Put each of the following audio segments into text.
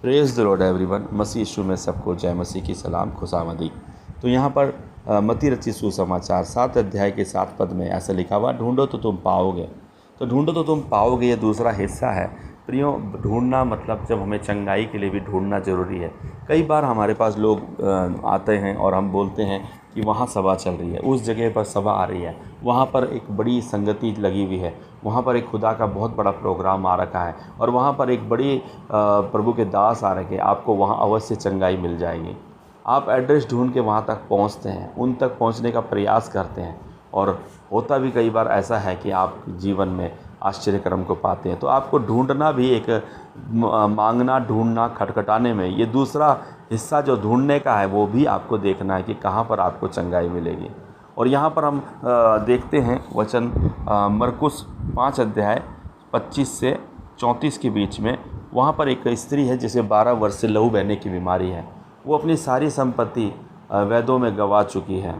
Praise the Lord everyone. मसीह यीशु में सबको जय मसीह की सलाम खुशामदी। तो यहाँ पर मत्ती रचित सुसमाचार 7 अध्याय के 7 पद में ऐसा लिखा हुआ, ढूंढो तो तुम पाओगे। तो ढूंढो तो तुम पाओगे, ये दूसरा हिस्सा है। प्रियो, ढूंढना मतलब जब हमें चंगाई के लिए भी ढूंढना ज़रूरी है। कई बार हमारे पास लोग आते हैं और हम बोलते हैं कि वहाँ सभा चल रही है, उस जगह पर सभा आ रही है, वहाँ पर एक बड़ी संगति लगी हुई है, वहाँ पर एक खुदा का बहुत बड़ा प्रोग्राम आ रखा है और वहाँ पर एक बड़ी प्रभु के दास आ रखे, आपको वहाँ अवश्य चंगाई मिल जाएगी। आप एड्रेस ढूंढ के वहाँ तक पहुँचते हैं, उन तक पहुँचने का प्रयास करते हैं और होता भी कई बार ऐसा है कि आप जीवन में आश्चर्यक्रम को पाते हैं। तो आपको ढूंढना भी एक मांगना, ढूंढना, खटखटाने में ये दूसरा हिस्सा जो ढूंढने का है वो भी आपको देखना है कि कहाँ पर आपको चंगाई मिलेगी। और यहाँ पर हम देखते हैं वचन मरकुस 5 अध्याय 25 से 34 के बीच में। वहाँ पर एक स्त्री है जिसे 12 वर्ष से लहू बहने की बीमारी है। वो अपनी सारी संपत्ति वैद्यों में गंवा चुकी है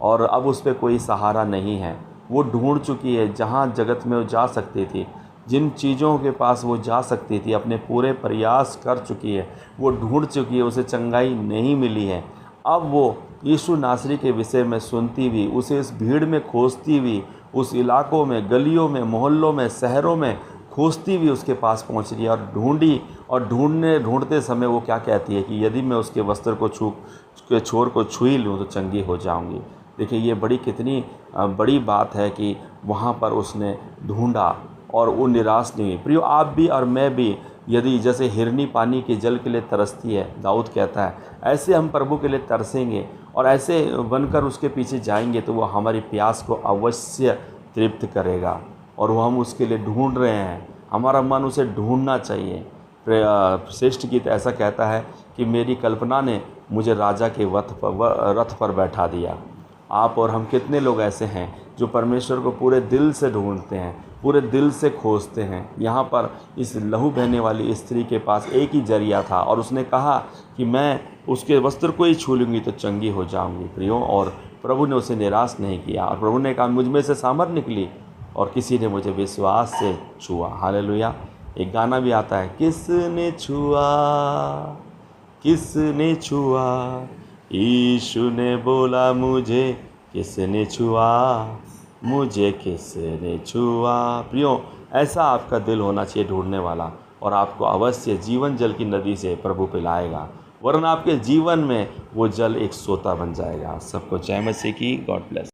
और अब उस पर कोई सहारा नहीं है। वो ढूंढ चुकी है जहाँ जगत में वो जा सकती थी, जिन चीज़ों के पास वो जा सकती थी, अपने पूरे प्रयास कर चुकी है, वो ढूंढ चुकी है, उसे चंगाई नहीं मिली है। अब वो यीशु नासरी के विषय में सुनती हुई, उसे इस भीड़ में खोजती हुई, उस इलाकों में, गलियों में, मोहल्लों में, शहरों में खोजती हुई उसके पास पहुंच रही है और ढूंढी। और ढूंढते समय वो क्या कहती है कि यदि मैं उसके वस्त्र को छोर को छू ही लूँ तो चंगी हो जाऊंगी। देखिए, ये कितनी बड़ी बात है कि वहाँ पर उसने ढूंढा और वो निराश नहीं हुई। प्रियो, आप भी और मैं भी यदि जैसे हिरनी पानी के जल के लिए तरसती है, दाऊद कहता है, ऐसे हम प्रभु के लिए तरसेंगे और ऐसे बनकर उसके पीछे जाएंगे तो वो हमारी प्यास को अवश्य तृप्त करेगा। और वो हम उसके लिए ढूंढ रहे हैं, हमारा मन उसे ढूंढना चाहिए। श्रेष्ठ गीत ऐसा कहता है कि मेरी कल्पना ने मुझे राजा के रथ पर बैठा दिया। आप और हम कितने लोग ऐसे हैं जो परमेश्वर को पूरे दिल से ढूंढते हैं, पूरे दिल से खोजते हैं। यहाँ पर इस लहू बहने वाली स्त्री के पास एक ही जरिया था और उसने कहा कि मैं उसके वस्त्र को ही छू लूँगी तो चंगी हो जाऊँगी। प्रियो, और प्रभु ने उसे निराश नहीं किया और प्रभु ने कहा मुझ में से सामर्थ निकली और किसी ने मुझे विश्वास से छुआ। हालेलुया। एक गाना भी आता है, किसने छुआ, किसने छुआ, यीशु ने बोला मुझे किसने छुआ, मुझे किसने छुआ। प्रियो, ऐसा आपका दिल होना चाहिए ढूंढने वाला और आपको अवश्य जीवन जल की नदी से प्रभु पिलाएगा, वरना आपके जीवन में वो जल एक सोता बन जाएगा। सबको जय मसीह की। God bless.